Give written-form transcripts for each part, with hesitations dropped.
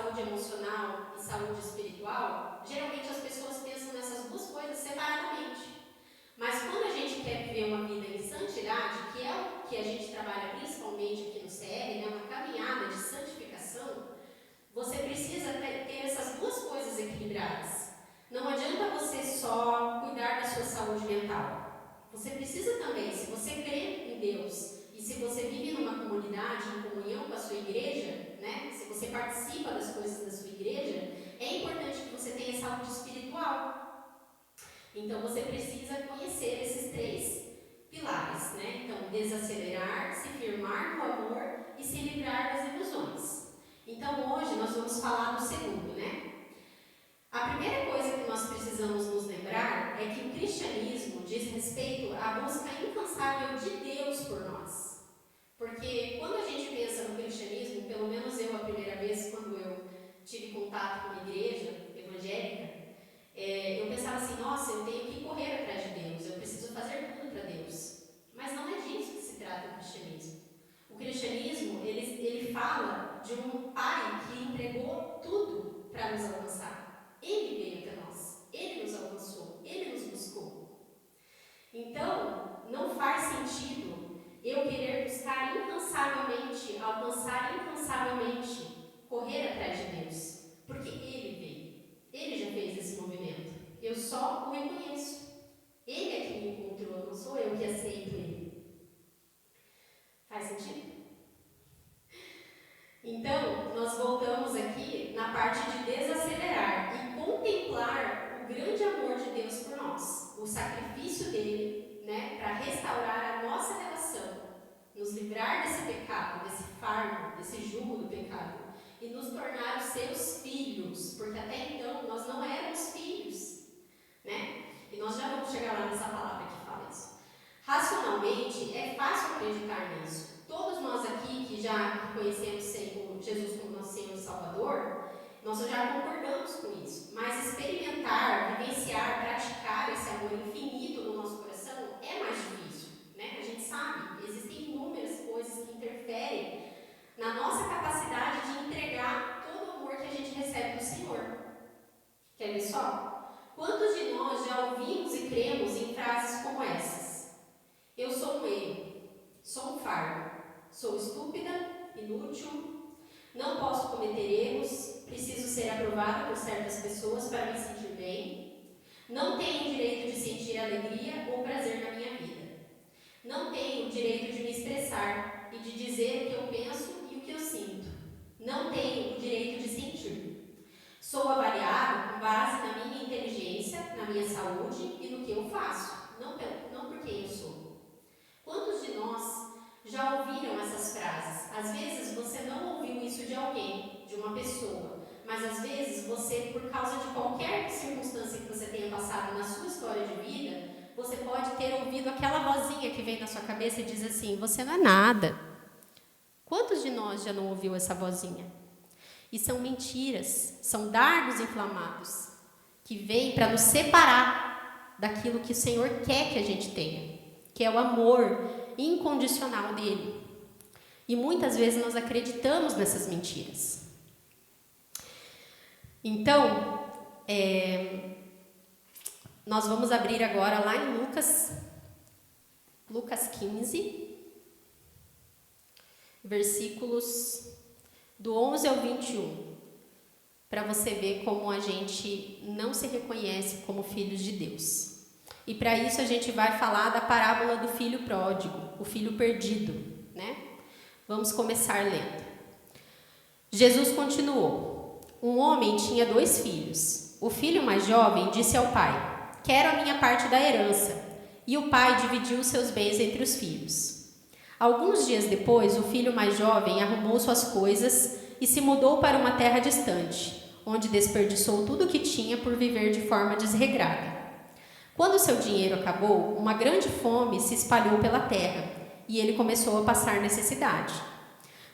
saúde emocional e saúde espiritual, geralmente as pessoas pensam nessas duas coisas separadamente. Mas quando a gente quer viver uma vida em santidade, que é o que a gente trabalha principalmente aqui no CR, né, uma caminhada de santificação, você precisa ter essas duas coisas equilibradas. Não adianta você só cuidar da sua saúde mental. Você precisa também, se você crê em Deus e se você vive numa comunidade, em comunhão com a sua igreja, né, se você participa das coisas da sua igreja, é importante que você tenha saúde espiritual. Então, você precisa conhecer esses três pilares, né? Então, desacelerar, se firmar no amor e se livrar das ilusões. Então, hoje nós vamos falar do segundo, né? A primeira coisa que nós precisamos nos lembrar é que o cristianismo diz respeito à busca incansável de Deus por nós. Porque quando a gente pensa no cristianismo, pelo menos eu, a primeira vez, quando eu tive contato com a igreja evangélica, eu pensava assim, nossa, eu tenho que correr atrás de Deus, eu preciso fazer tudo para Deus. Mas não é disso que se trata o cristianismo. O cristianismo, ele fala de um pai que entregou tudo para nos alcançar. Ele veio até nós, ele nos alcançou, ele nos buscou. Então, não faz sentido eu querer buscar incansavelmente, alcançar incansavelmente, correr atrás de Deus, porque ele veio. Ele já fez esse movimento. Eu só o reconheço. Ele é que me encontrou, não sou eu que aceito ele. Faz sentido? Então, nós voltamos aqui na parte de desacelerar e contemplar o grande amor de Deus por nós. O sacrifício dele, né, para restaurar a nossa relação, nos livrar desse pecado, desse fardo, desse jugo do pecado, e nos tornar os seus filhos, porque até então nós não éramos filhos, né? E nós já vamos chegar lá nessa palavra que fala isso. Racionalmente, é fácil acreditar nisso. Todos nós aqui que já conhecemos Jesus como nosso Senhor e Salvador, nós já concordamos com isso. Mas experimentar, vivenciar, praticar esse amor infinito no nosso coração é mais difícil, né? A gente sabe, existem inúmeras coisas que interferem na nossa capacidade de entregar todo o amor que a gente recebe do Senhor. Quer ver só? Quantos de nós já ouvimos e cremos em frases como essas? Eu sou um erro, sou um fardo, sou estúpida, inútil, não posso cometer erros, preciso ser aprovada por certas pessoas para me sentir bem, não tenho o direito de sentir alegria ou prazer na minha vida, não tenho o direito de me expressar e de dizer o que eu penso e o que eu sinto, não tenho o direito de sentir, sou avaliado com base na minha inteligência, na minha saúde e no que eu faço, não por quem eu sou. Quantos de nós já ouviram essas frases? Às vezes você não ouviu isso de alguém, de uma pessoa, mas às vezes você, por causa de qualquer circunstância que você tenha passado na sua história de vida, você pode ter ouvido aquela vozinha que vem na sua cabeça e diz assim, você não é nada. Quantos de nós já não ouviu essa vozinha? E são mentiras, são dardos inflamados, que vêm para nos separar daquilo que o Senhor quer que a gente tenha, que é o amor incondicional dele. E muitas vezes nós acreditamos nessas mentiras. Então, nós vamos abrir agora lá em Lucas 15, versículos do 11 ao 21, para você ver como a gente não se reconhece como filhos de Deus. E para isso a gente vai falar da parábola do filho pródigo, o filho perdido, né? Vamos começar lendo. Jesus continuou. Um homem tinha 2 filhos. O filho mais jovem disse ao pai, quero a minha parte da herança. E o pai dividiu os seus bens entre os filhos. Alguns dias depois, o filho mais jovem arrumou suas coisas e se mudou para uma terra distante, onde desperdiçou tudo o que tinha por viver de forma desregrada. Quando seu dinheiro acabou, uma grande fome se espalhou pela terra e ele começou a passar necessidade.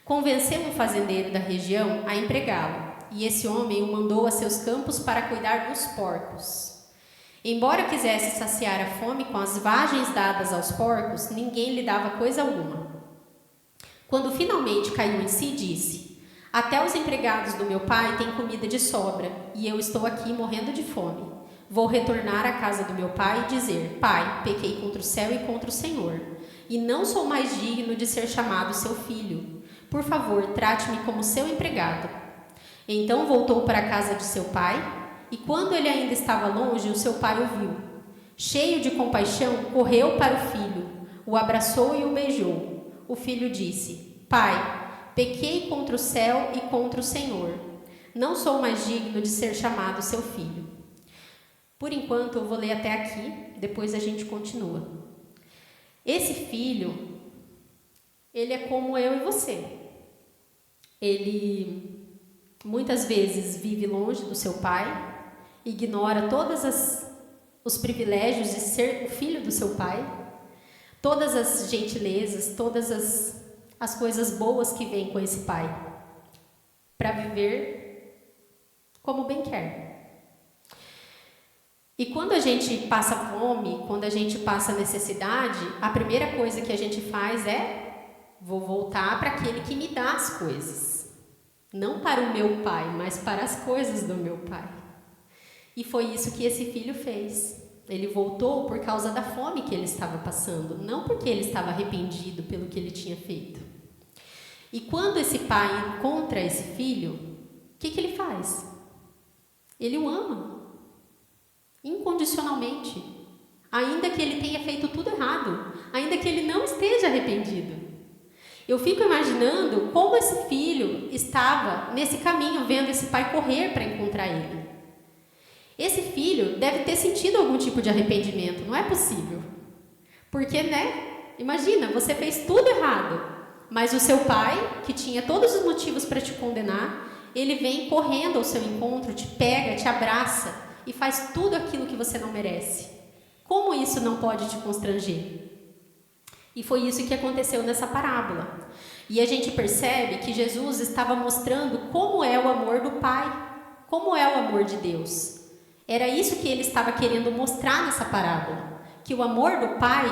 Convenceu um fazendeiro da região a empregá-lo, e esse homem o mandou a seus campos para cuidar dos porcos. Embora quisesse saciar a fome com as vagens dadas aos porcos, ninguém lhe dava coisa alguma. Quando finalmente caiu em si, disse, Até os empregados do meu pai têm comida de sobra, e eu estou aqui morrendo de fome. Vou retornar à casa do meu pai e dizer: Pai, pequei contra o céu e contra o Senhor, e não sou mais digno de ser chamado seu filho. Por favor, trate-me como seu empregado. Então voltou para a casa de seu pai, e quando ele ainda estava longe, o seu pai o viu. Cheio de compaixão, correu para o filho, o abraçou e o beijou. O filho disse: Pai, pequei contra o céu e contra o Senhor. Não sou mais digno de ser chamado seu filho. Por enquanto, eu vou ler até aqui, depois a gente continua. Esse filho, ele é como eu e você. Ele, muitas vezes, vive longe do seu pai, ignora todos os privilégios de ser o filho do seu pai, todas as gentilezas, todas as coisas boas que vêm com esse pai, para viver como bem quer. E quando a gente passa fome, quando a gente passa necessidade, a primeira coisa que a gente faz é: vou voltar para aquele que me dá as coisas. Não para o meu pai, mas para as coisas do meu pai. E foi isso que esse filho fez. Ele voltou por causa da fome que ele estava passando, não porque ele estava arrependido pelo que ele tinha feito. E quando esse pai encontra esse filho, o que ele faz? Ele o ama. Incondicionalmente, ainda que ele tenha feito tudo errado, ainda que ele não esteja arrependido. Eu fico imaginando como esse filho estava nesse caminho, vendo esse pai correr para encontrar ele. Esse filho deve ter sentido algum tipo de arrependimento, não é possível. Porque, imagina, você fez tudo errado, mas o seu pai, que tinha todos os motivos para te condenar, ele vem correndo ao seu encontro, te pega, te abraça, e faz tudo aquilo que você não merece. Como isso não pode te constranger? E foi isso que aconteceu nessa parábola. E a gente percebe que Jesus estava mostrando como é o amor do Pai, como é o amor de Deus. Era isso que ele estava querendo mostrar nessa parábola, que o amor do Pai,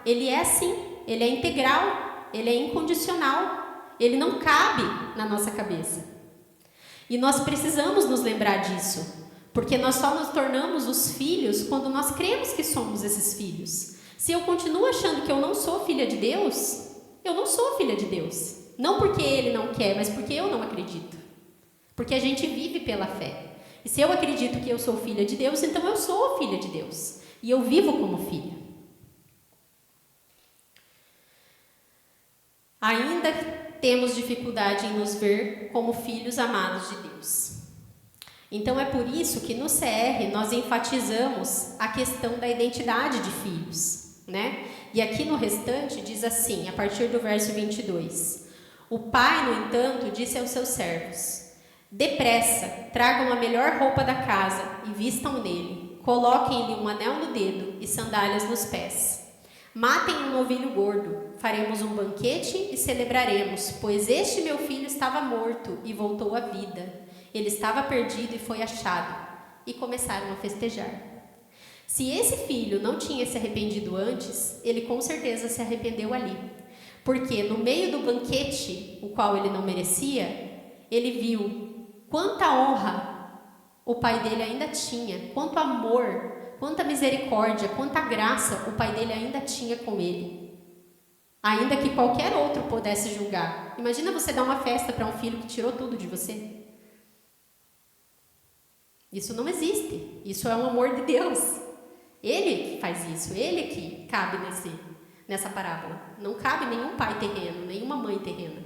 ele é assim, ele é integral, ele é incondicional, ele não cabe na nossa cabeça. E nós precisamos nos lembrar disso, porque nós só nos tornamos os filhos quando nós cremos que somos esses filhos. Se eu continuo achando que eu não sou filha de Deus, eu não sou filha de Deus. Não porque Ele não quer, mas porque eu não acredito. Porque a gente vive pela fé. E se eu acredito que eu sou filha de Deus, então eu sou filha de Deus. E eu vivo como filha. Ainda temos dificuldade em nos ver como filhos amados de Deus. Então é por isso que no CR nós enfatizamos a questão da identidade de filhos, E aqui no restante diz assim, a partir do verso 22. O pai, no entanto, disse aos seus servos: Depressa, tragam a melhor roupa da casa e vistam nele. Coloquem-lhe um anel no dedo e sandálias nos pés. Matem um novilho gordo, faremos um banquete e celebraremos, pois este meu filho estava morto e voltou à vida. Ele estava perdido e foi achado. E começaram a festejar. Se esse filho não tinha se arrependido antes, ele com certeza se arrependeu ali. Porque no meio do banquete, o qual ele não merecia, ele viu quanta honra o pai dele ainda tinha, quanto amor, quanta misericórdia, quanta graça o pai dele ainda tinha com ele. Ainda que qualquer outro pudesse julgar. Imagina você dar uma festa para um filho que tirou tudo de você. Isso não existe. Isso é um amor de Deus. Ele que faz isso. Ele que cabe nessa parábola. Não cabe nenhum pai terreno, nenhuma mãe terrena.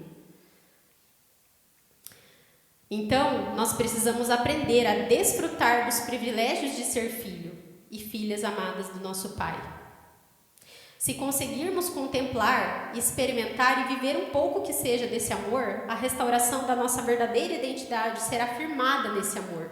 Então, nós precisamos aprender a desfrutar dos privilégios de ser filho e filhas amadas do nosso Pai. Se conseguirmos contemplar, experimentar e viver um pouco que seja desse amor, a restauração da nossa verdadeira identidade será firmada nesse amor.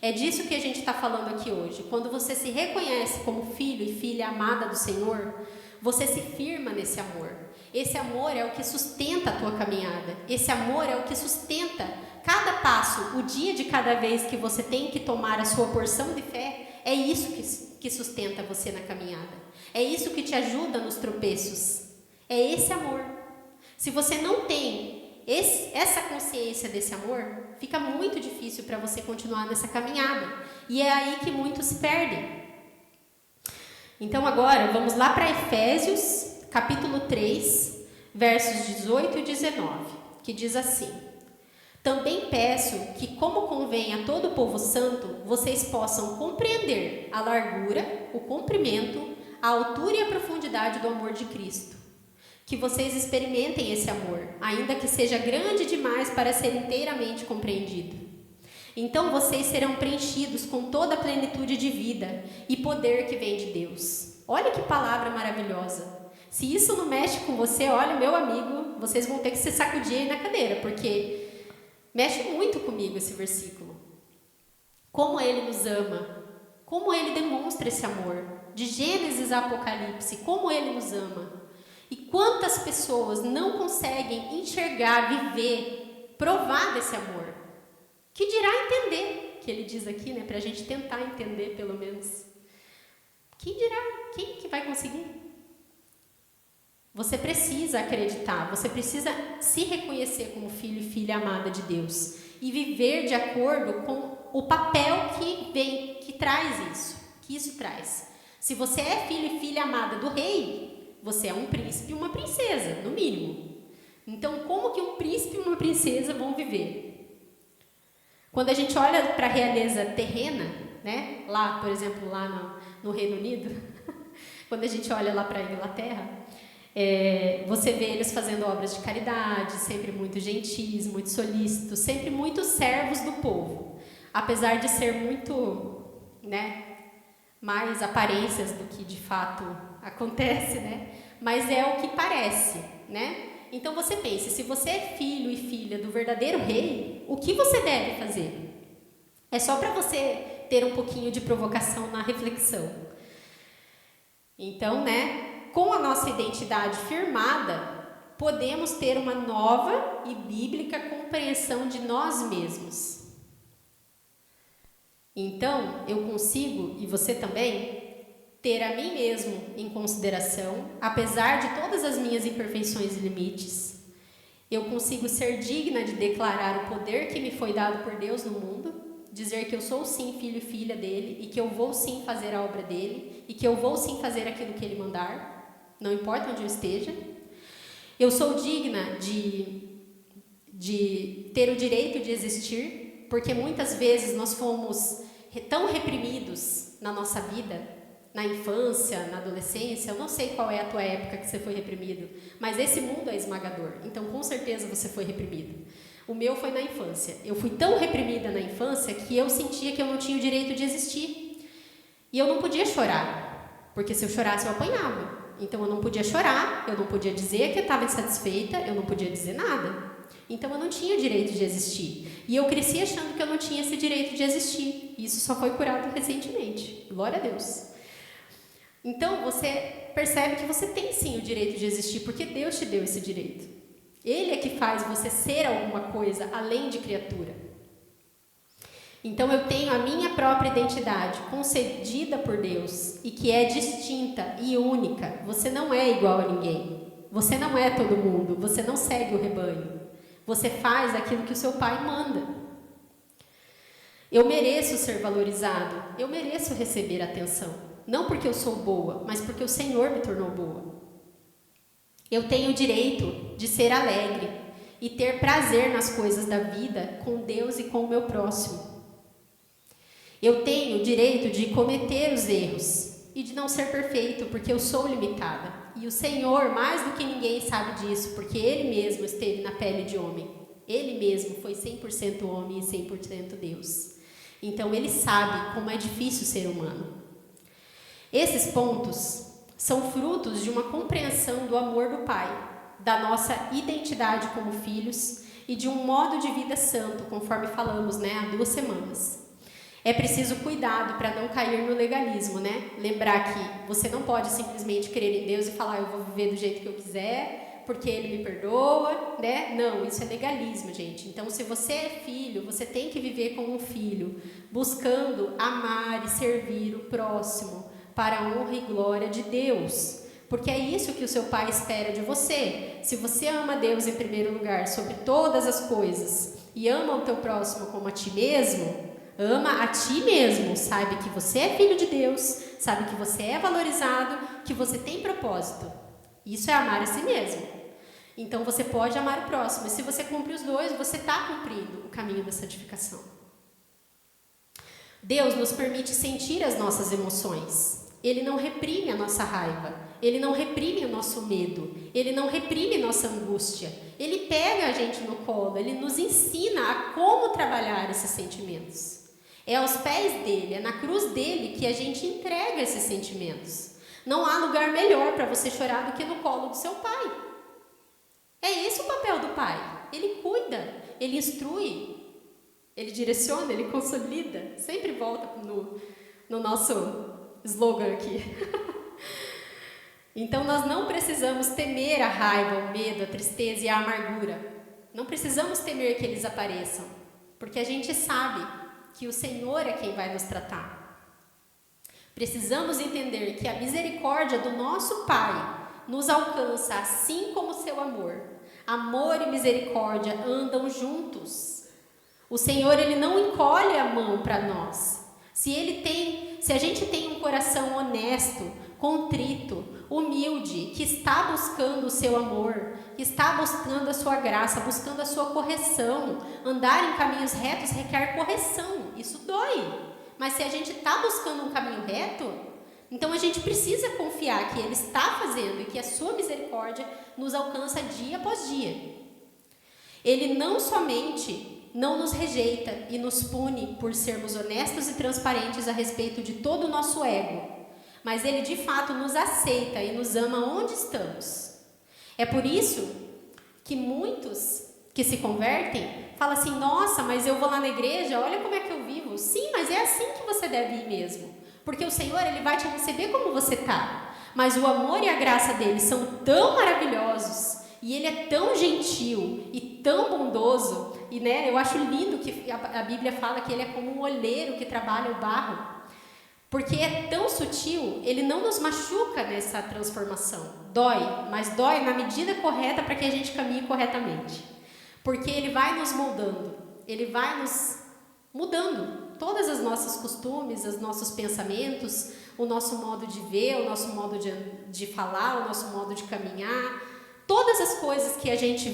É disso que a gente está falando aqui hoje. Quando você se reconhece como filho e filha amada do Senhor, você se firma nesse amor. Esse amor é o que sustenta a tua caminhada. Esse amor é o que sustenta cada passo, o dia de cada vez que você tem que tomar a sua porção de fé. É isso que sustenta você na caminhada. É isso que te ajuda nos tropeços. É esse amor. Se você não tem essa consciência desse amor, fica muito difícil para você continuar nessa caminhada. E é aí que muitos se perdem. Então agora, vamos lá para Efésios, capítulo 3, versos 18 e 19, que diz assim: também peço que, como convém a todo o povo santo, vocês possam compreender a largura, o comprimento, a altura e a profundidade do amor de Cristo. Que vocês experimentem esse amor, ainda que seja grande demais para ser inteiramente compreendido. Então vocês serão preenchidos com toda a plenitude de vida e poder que vem de Deus. Olha que palavra maravilhosa. Se isso não mexe com você, olha, meu amigo, vocês vão ter que se sacudir aí na cadeira, porque mexe muito comigo esse versículo. Como Ele nos ama, como Ele demonstra esse amor. De Gênesis a Apocalipse, como Ele nos ama. E quantas pessoas não conseguem enxergar, viver, provar desse amor. Que dirá entender, que ele diz aqui, né, para a gente tentar entender pelo menos. Quem dirá? Quem que vai conseguir? Você precisa acreditar, você precisa se reconhecer como filho e filha amada de Deus e viver de acordo com o papel que traz isso, que isso traz. Se você é filho e filha amada do rei, você é um príncipe e uma princesa, no mínimo. Então, como que um príncipe e uma princesa vão viver? Quando a gente olha para a realeza terrena, né, lá, por exemplo, lá no Reino Unido, quando a gente olha lá para a Inglaterra, você vê eles fazendo obras de caridade, sempre muito gentis, muito solícitos, sempre muito servos do povo. Apesar de ser muito, né, mais aparências do que de fato acontece, né, mas é o que parece, né? Então você pense, se você é filho e filha do verdadeiro rei, o que você deve fazer? É só para você ter um pouquinho de provocação na reflexão. Então, né, com a nossa identidade firmada, podemos ter uma nova e bíblica compreensão de nós mesmos. Então, eu consigo, e você também, ter a mim mesmo em consideração, apesar de todas as minhas imperfeições e limites. Eu consigo ser digna de declarar o poder que me foi dado por Deus no mundo, dizer que eu sou sim filho e filha dele, e que eu vou sim fazer a obra dele, e que eu vou sim fazer aquilo que ele mandar, não importa onde eu esteja. Eu sou digna de ter o direito de existir, porque muitas vezes nós fomos tão reprimidos na nossa vida, na infância, na adolescência, eu não sei qual é a tua época que você foi reprimido, mas esse mundo é esmagador, então com certeza você foi reprimido. O meu foi na infância. Eu fui tão reprimida na infância que eu sentia que eu não tinha o direito de existir. E eu não podia chorar, porque se eu chorasse eu apanhava. Então eu não podia chorar, eu não podia dizer que eu estava insatisfeita, eu não podia dizer nada. Então eu não tinha o direito de existir. E eu cresci achando que eu não tinha esse direito de existir. Isso só foi curado recentemente. Glória a Deus. Então, você percebe que você tem sim o direito de existir, porque Deus te deu esse direito. Ele é que faz você ser alguma coisa além de criatura. Então, eu tenho a minha própria identidade concedida por Deus e que é distinta e única. Você não é igual a ninguém. Você não é todo mundo. Você não segue o rebanho. Você faz aquilo que o seu pai manda. Eu mereço ser valorizado. Eu mereço receber atenção. Não porque eu sou boa, mas porque o Senhor me tornou boa. Eu tenho o direito de ser alegre e ter prazer nas coisas da vida com Deus e com o meu próximo. Eu tenho o direito de cometer os erros e de não ser perfeito, porque eu sou limitada. E o Senhor, mais do que ninguém, sabe disso, porque Ele mesmo esteve na pele de homem. Ele mesmo foi 100% homem e 100% Deus. Então, Ele sabe como é difícil ser humano. Esses pontos são frutos de uma compreensão do amor do Pai, da nossa identidade como filhos e de um modo de vida santo, conforme falamos, né, há 2 semanas. É preciso cuidado para não cair no legalismo, né? Lembrar que você não pode simplesmente crer em Deus e falar, eu vou viver do jeito que eu quiser, porque Ele me perdoa, né? Não, isso é legalismo, gente. Então, se você é filho, você tem que viver como um filho, buscando amar e servir o próximo, para a honra e glória de Deus. porque é isso que o seu pai espera de você. Se você ama Deus em primeiro lugar, sobre todas as coisas, e ama o teu próximo como a ti mesmo, ama a ti mesmo, sabe que você é filho de Deus, sabe que você é valorizado, que você tem propósito. Isso é amar a si mesmo. Então você pode amar o próximo, e se você cumpre os dois, você está cumprindo o caminho da santificação. Deus nos permite sentir as nossas emoções. Ele não reprime a nossa raiva, Ele não reprime o nosso medo, Ele não reprime nossa angústia. Ele pega a gente no colo, Ele nos ensina a como trabalhar esses sentimentos. É aos pés dEle, é na cruz dEle que a gente entrega esses sentimentos. Não há lugar melhor para você chorar do que no colo do seu pai. É esse o papel do pai. Ele cuida, Ele instrui, Ele direciona, Ele consolida. Sempre volta no nosso slogan aqui. Então nós não precisamos temer a raiva, o medo, a tristeza e a amargura. Não precisamos temer que eles apareçam, porque a gente sabe que o Senhor é quem vai nos tratar. Precisamos entender que a misericórdia do nosso Pai nos alcança assim como o seu amor. Amor e misericórdia andam juntos. O Senhor, Ele não encolhe a mão para nós. Se a gente tem um coração honesto, contrito, humilde, que está buscando o seu amor, que está buscando a sua graça, buscando a sua correção, andar em caminhos retos requer correção, isso dói. Mas se a gente está buscando um caminho reto, então a gente precisa confiar que Ele está fazendo e que a sua misericórdia nos alcança dia após dia. Ele não somente não nos rejeita e nos pune por sermos honestos e transparentes a respeito de todo o nosso ego, mas Ele de fato nos aceita e nos ama onde estamos. É por isso que muitos que se convertem falam assim: nossa, mas eu vou lá na igreja, olha como é que eu vivo. Sim, mas é assim que você deve ir mesmo, porque o Senhor, Ele vai te receber como você está, mas o amor e a graça dEle são tão maravilhosos, e Ele é tão gentil e tão bondoso, e eu acho lindo que a Bíblia fala que Ele é como um olheiro que trabalha o barro, porque é tão sutil. Ele não nos machuca nessa transformação. Dói, mas dói na medida correta para que a gente caminhe corretamente. Porque Ele vai nos moldando, Ele vai nos mudando todas as nossas costumes, os nossos pensamentos, o nosso modo de ver, o nosso modo de falar, o nosso modo de caminhar. Todas as coisas que a gente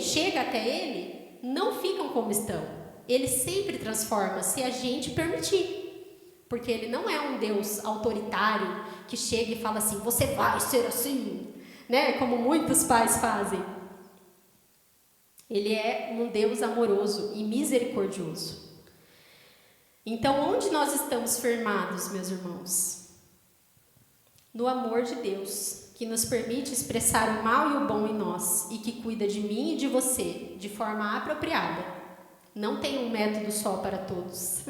chega até Ele, não ficam como estão. Ele sempre transforma, se a gente permitir. Porque Ele não é um Deus autoritário que chega e fala assim: você vai ser assim, como muitos pais fazem. Ele é um Deus amoroso e misericordioso. Então, onde nós estamos firmados, meus irmãos? No amor de Deus, que nos permite expressar o mal e o bom em nós, e que cuida de mim e de você de forma apropriada. Não tem um método só para todos.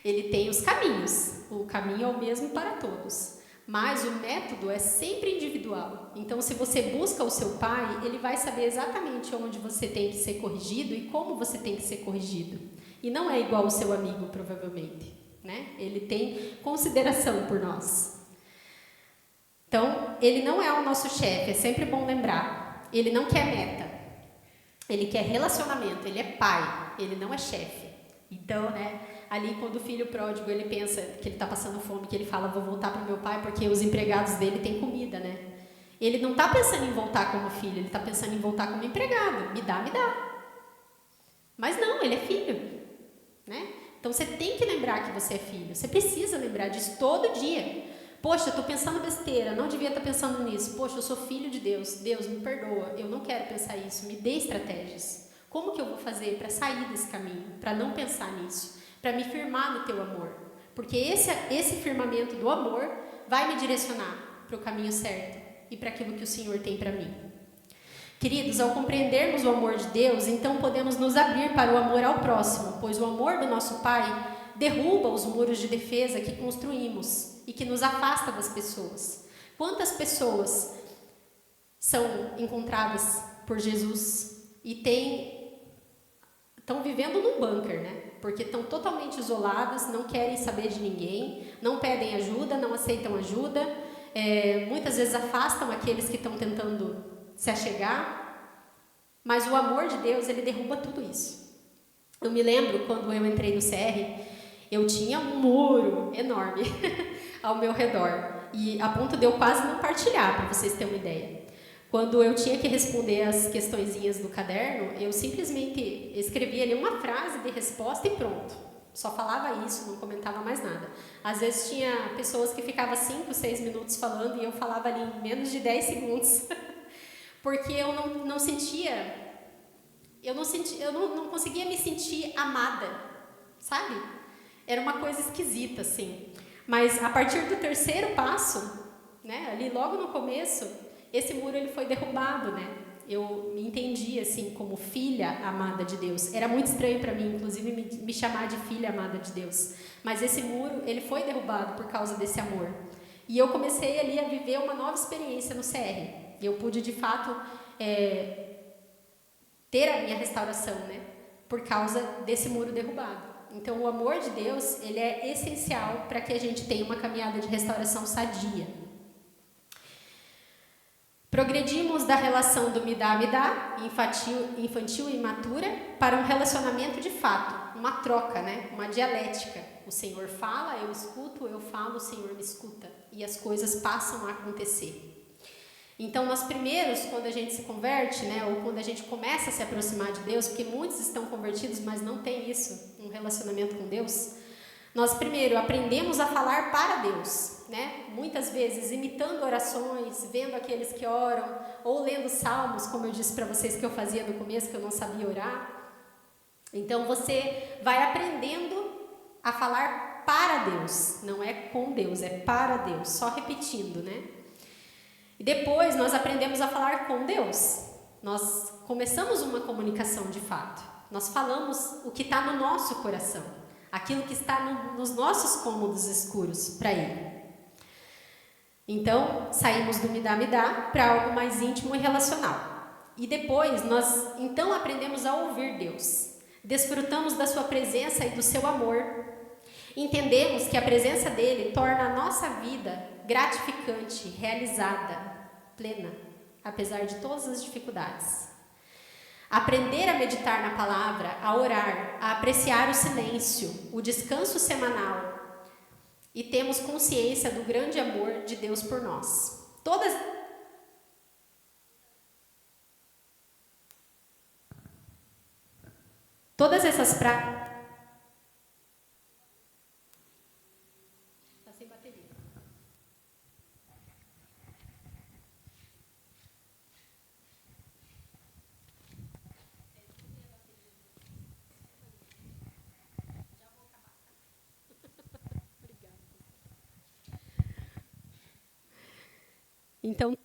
Ele tem os caminhos, o caminho é o mesmo para todos, mas o método é sempre individual. Então, se você busca o seu pai, ele vai saber exatamente onde você tem que ser corrigido e como você tem que ser corrigido. E não é igual o seu amigo, provavelmente, Ele tem consideração por nós. Então, ele não é o nosso chefe, é sempre bom lembrar. Ele não quer meta, ele quer relacionamento, ele é pai, ele não é chefe. Então, ali quando o filho pródigo, ele pensa que ele está passando fome, que ele fala: vou voltar para o meu pai porque os empregados dele têm comida, Ele não está pensando em voltar como filho, ele está pensando em voltar como empregado. Me dá. Mas não, ele é filho, Então você tem que lembrar que você é filho, você precisa lembrar disso todo dia. Poxa, estou pensando besteira, não devia estar pensando nisso. Poxa, eu sou filho de Deus, Deus me perdoa, eu não quero pensar isso, me dê estratégias. Como que eu vou fazer para sair desse caminho, para não pensar nisso, para me firmar no teu amor? Porque esse firmamento do amor vai me direcionar para o caminho certo e para aquilo que o Senhor tem para mim. Queridos, ao compreendermos o amor de Deus, então podemos nos abrir para o amor ao próximo, pois o amor do nosso Pai derruba os muros de defesa que construímos e que nos afasta das pessoas. Quantas pessoas são encontradas por Jesus e estão vivendo num bunker, porque estão totalmente isoladas, não querem saber de ninguém, não pedem ajuda, não aceitam ajuda, muitas vezes afastam aqueles que estão tentando se achegar, mas o amor de Deus, ele derruba tudo isso. Eu me lembro, quando eu entrei no CR, eu tinha um muro enorme ao meu redor, e a ponto de eu quase não partilhar, para vocês terem uma ideia. Quando eu tinha que responder as questõezinhas do caderno, eu simplesmente escrevia ali uma frase de resposta e pronto. Só falava isso, não comentava mais nada. Às vezes tinha pessoas que ficavam 5, 6 minutos falando e eu falava ali em menos de 10 segundos. Porque eu não conseguia me sentir amada, sabe? Era uma coisa esquisita, assim. Mas a partir do terceiro passo, né, ali logo no começo, esse muro ele foi derrubado, né? Eu me entendi assim como filha amada de Deus. Era muito estranho para mim, inclusive, me chamar de filha amada de Deus. Mas esse muro ele foi derrubado por causa desse amor. E eu comecei ali a viver uma nova experiência no CR. Eu pude de fato ter a minha restauração, né? Por causa desse muro derrubado. Então, o amor de Deus, ele é essencial para que a gente tenha uma caminhada de restauração sadia. Progredimos da relação do me dá, infantil e imatura, para um relacionamento de fato, uma troca, né? Uma dialética. O Senhor fala, eu escuto, eu falo, o Senhor me escuta. E as coisas passam a acontecer. Então, nós primeiros, quando a gente se converte, né, ou quando a gente começa a se aproximar de Deus, porque muitos estão convertidos, mas não tem isso, um relacionamento com Deus, nós primeiro aprendemos a falar para Deus, né? Muitas vezes imitando orações, vendo aqueles que oram, ou lendo salmos, como eu disse para vocês que eu fazia no começo, que eu não sabia orar. Então, você vai aprendendo a falar para Deus, não é com Deus, é para Deus, só repetindo, né? E depois nós aprendemos a falar com Deus. Nós começamos uma comunicação de fato. Nós falamos o que está no nosso coração, aquilo que está nos nossos cômodos escuros para Ele. Então, saímos do me dá para algo mais íntimo e relacional. E depois nós então aprendemos a ouvir Deus. Desfrutamos da sua presença e do seu amor. Entendemos que a presença dele torna a nossa vida gratificante, realizada, plena, apesar de todas as dificuldades. Aprender a meditar na palavra, a orar, a apreciar o silêncio, o descanso semanal, e temos consciência do grande amor de Deus por nós. Todas essas práticas. Está sem bateria. Então,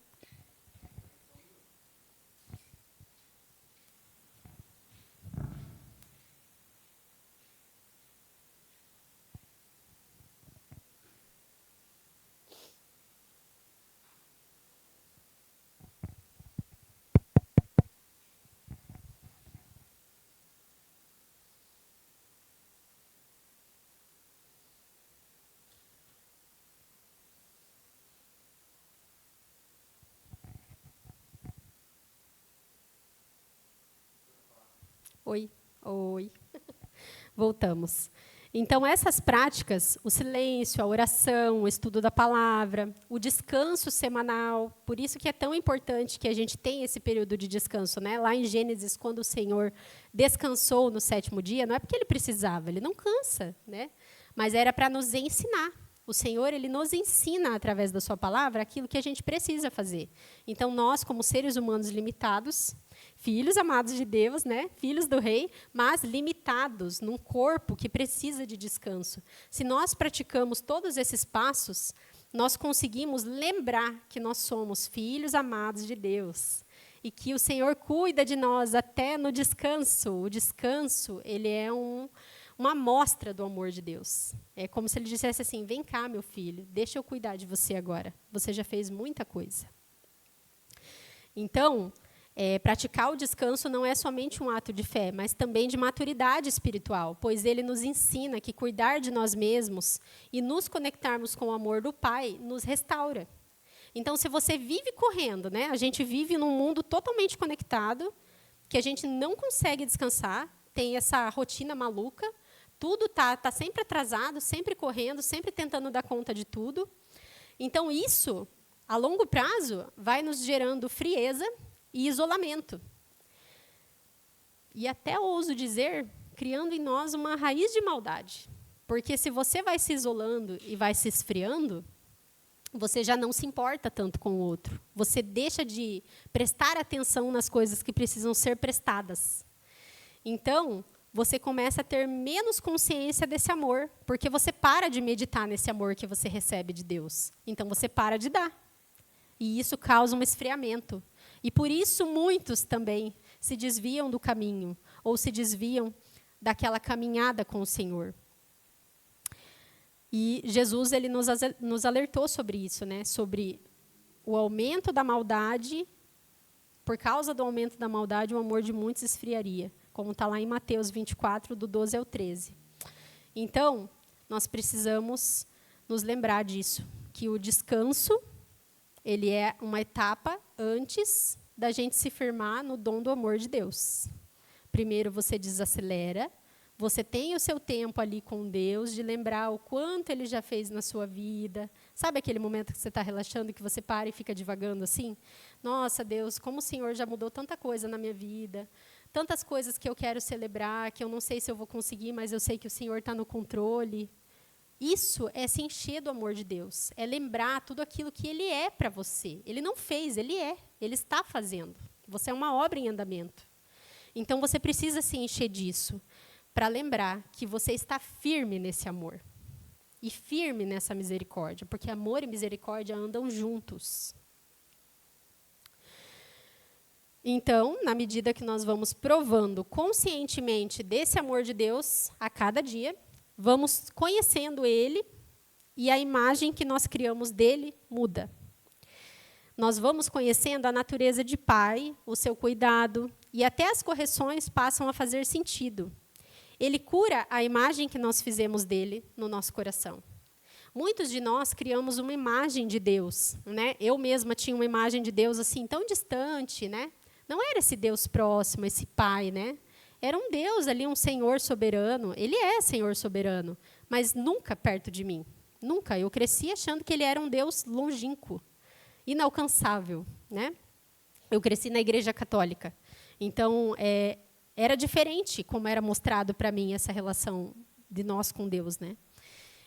oi. Voltamos. Então, essas práticas, o silêncio, a oração, o estudo da palavra, o descanso semanal, por isso que é tão importante que a gente tenha esse período de descanso, né? Lá em Gênesis, quando o Senhor descansou no 7º dia, não é porque ele precisava, ele não cansa, né? Mas era para nos ensinar. O Senhor, ele nos ensina, através da sua palavra, aquilo que a gente precisa fazer. Então, nós, como seres humanos limitados, filhos amados de Deus, né? Filhos do Rei, mas limitados num corpo que precisa de descanso. Se nós praticamos todos esses passos, nós conseguimos lembrar que nós somos filhos amados de Deus e que o Senhor cuida de nós até no descanso. O descanso, ele é uma amostra do amor de Deus. É como se ele dissesse assim, vem cá, meu filho, deixa eu cuidar de você agora. Você já fez muita coisa. Então, praticar o descanso não é somente um ato de fé, mas também de maturidade espiritual, pois ele nos ensina que cuidar de nós mesmos e nos conectarmos com o amor do Pai nos restaura. Então, se você vive correndo, né? A gente vive num mundo totalmente conectado, que a gente não consegue descansar, tem essa rotina maluca, tudo tá sempre atrasado, sempre correndo, sempre tentando dar conta de tudo. Então, isso, a longo prazo, vai nos gerando frieza e isolamento. E até ouso dizer, criando em nós uma raiz de maldade. Porque se você vai se isolando e vai se esfriando, você já não se importa tanto com o outro. Você deixa de prestar atenção nas coisas que precisam ser prestadas. Então, você começa a ter menos consciência desse amor, porque você para de meditar nesse amor que você recebe de Deus. Então, você para de dar. E isso causa um esfriamento. E por isso muitos também se desviam do caminho, ou se desviam daquela caminhada com o Senhor. E Jesus ele nos alertou sobre isso, né? Sobre o aumento da maldade. Por causa do aumento da maldade, o amor de muitos esfriaria, como está lá em Mateus 24, do 12 ao 13. Então, nós precisamos nos lembrar disso, que o descanso ele é uma etapa antes da gente se firmar no dom do amor de Deus. Primeiro você desacelera, você tem o seu tempo ali com Deus, de lembrar o quanto Ele já fez na sua vida. Sabe aquele momento que você está relaxando, que você para e fica divagando assim? Nossa, Deus, como o Senhor já mudou tanta coisa na minha vida, tantas coisas que eu quero celebrar, que eu não sei se eu vou conseguir, mas eu sei que o Senhor está no controle. Isso é se encher do amor de Deus, é lembrar tudo aquilo que Ele é para você. Ele não fez, Ele é, Ele está fazendo. Você é uma obra em andamento. Então, você precisa se encher disso, para lembrar que você está firme nesse amor. E firme nessa misericórdia, porque amor e misericórdia andam juntos. Então, na medida que nós vamos provando conscientemente desse amor de Deus, a cada dia, vamos conhecendo Ele e a imagem que nós criamos dele muda. Nós vamos conhecendo a natureza de Pai, o seu cuidado, e até as correções passam a fazer sentido. Ele cura a imagem que nós fizemos dele no nosso coração. Muitos de nós criamos uma imagem de Deus, né? Eu mesma tinha uma imagem de Deus assim tão distante, né? Não era esse Deus próximo, esse Pai, né? Era um Deus ali, um Senhor soberano. Ele é Senhor soberano, mas nunca perto de mim. Nunca. Eu cresci achando que ele era um Deus longínquo, inalcançável, né? Eu cresci na Igreja Católica. Então, era diferente como era mostrado para mim essa relação de nós com Deus, né?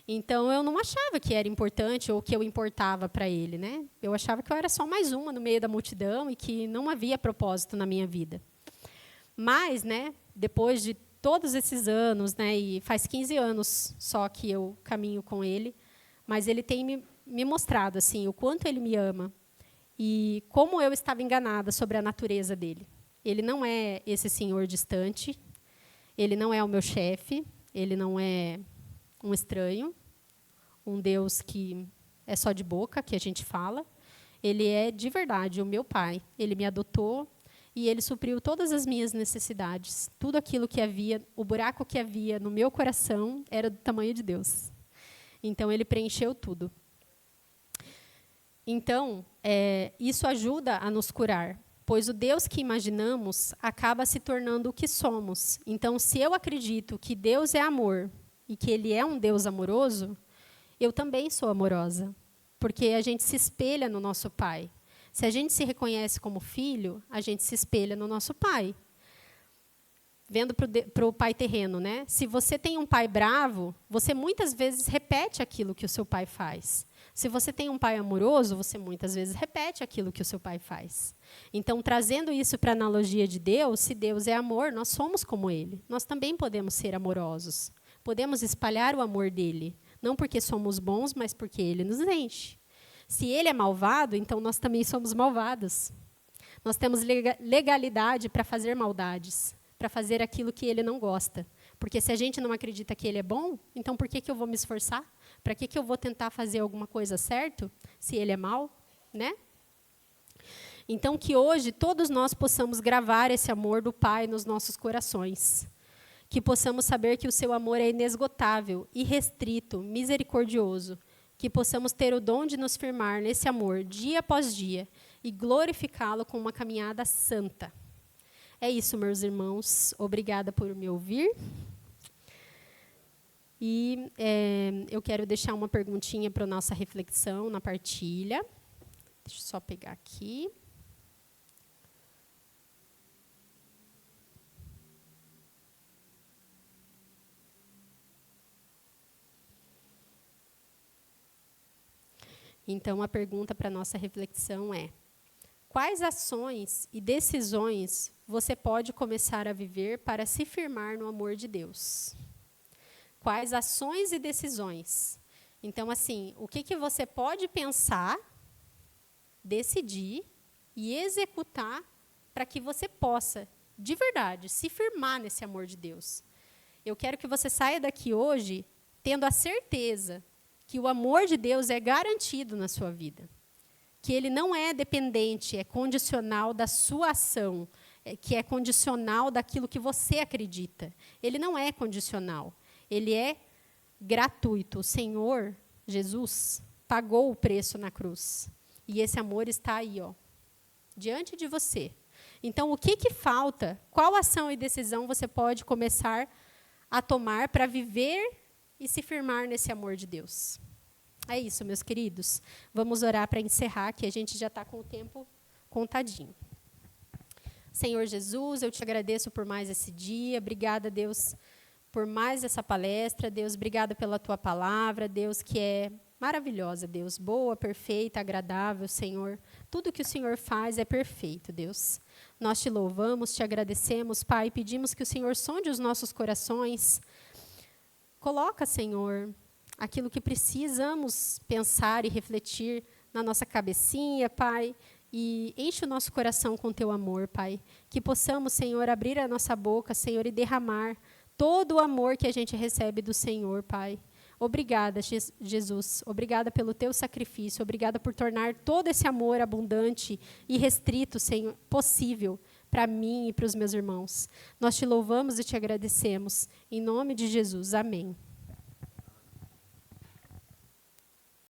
Então, eu não achava que era importante ou que eu importava para ele, né? Eu achava que eu era só mais uma no meio da multidão e que não havia propósito na minha vida. Mas, né, depois de todos esses anos, né, e faz 15 anos só que eu caminho com ele, mas ele tem me mostrado assim, o quanto ele me ama e como eu estava enganada sobre a natureza dele. Ele não é esse senhor distante, ele não é o meu chefe, ele não é um estranho, um Deus que é só de boca, que a gente fala. Ele é, de verdade, o meu pai. Ele me adotou e ele supriu todas as minhas necessidades. Tudo aquilo que havia, o buraco que havia no meu coração era do tamanho de Deus. Então, ele preencheu tudo. Então, isso ajuda a nos curar, pois o Deus que imaginamos acaba se tornando o que somos. Então, se eu acredito que Deus é amor e que Ele é um Deus amoroso, eu também sou amorosa, porque a gente se espelha no nosso Pai. Se a gente se reconhece como filho, a gente se espelha no nosso Pai. Vendo para o pai terreno, né? Se você tem um pai bravo, você muitas vezes repete aquilo que o seu pai faz. Se você tem um pai amoroso, você muitas vezes repete aquilo que o seu pai faz. Então, trazendo isso para a analogia de Deus, se Deus é amor, nós somos como Ele. Nós também podemos ser amorosos. Podemos espalhar o amor dEle. Não porque somos bons, mas porque Ele nos enche. Se Ele é malvado, então nós também somos malvados. Nós temos legalidade para fazer maldades, para fazer aquilo que Ele não gosta. Porque se a gente não acredita que Ele é bom, então por que eu vou me esforçar? Para que eu vou tentar fazer alguma coisa certa, se Ele é mau? Né? Então, que hoje todos nós possamos gravar esse amor do Pai nos nossos corações. Que possamos saber que o seu amor é inesgotável, irrestrito, misericordioso. que possamos ter o dom de nos firmar nesse amor dia após dia e glorificá-lo com uma caminhada santa. É isso, meus irmãos. Obrigada por me ouvir. E eu quero deixar uma perguntinha para a nossa reflexão na partilha. Deixa eu só pegar aqui. Então, a pergunta para a nossa reflexão é: quais ações e decisões você pode começar a viver para se firmar no amor de Deus? Quais ações e decisões? Então, assim, o que você pode pensar, decidir e executar para que você possa, de verdade, se firmar nesse amor de Deus? Eu quero que você saia daqui hoje tendo a certeza que o amor de Deus é garantido na sua vida. Que ele não é dependente, é condicional da sua ação, que é condicional daquilo que você acredita. Ele não é condicional, ele é gratuito. O Senhor, Jesus, pagou o preço na cruz. E esse amor está aí, ó, diante de você. Então, o que falta? Qual ação e decisão você pode começar a tomar para viver e se firmar nesse amor de Deus? É isso, meus queridos. Vamos orar para encerrar, que a gente já está com o tempo contadinho. Senhor Jesus, eu te agradeço por mais esse dia. Obrigada, Deus, por mais essa palestra. Deus, obrigada pela tua palavra. Deus, que é maravilhosa, Deus, boa, perfeita, agradável, Senhor. Tudo que o Senhor faz é perfeito, Deus. Nós te louvamos, te agradecemos, Pai. Pedimos que o Senhor sonde os nossos corações. Coloca, Senhor, aquilo que precisamos pensar e refletir na nossa cabecinha, Pai, e enche o nosso coração com teu amor, Pai. Que possamos, Senhor, abrir a nossa boca, Senhor, e derramar todo o amor que a gente recebe do Senhor, Pai. Obrigada, Jesus. Obrigada pelo teu sacrifício. Obrigada por tornar todo esse amor abundante e restrito, Senhor, possível para mim e para os meus irmãos. Nós te louvamos e te agradecemos. Em nome de Jesus. Amém.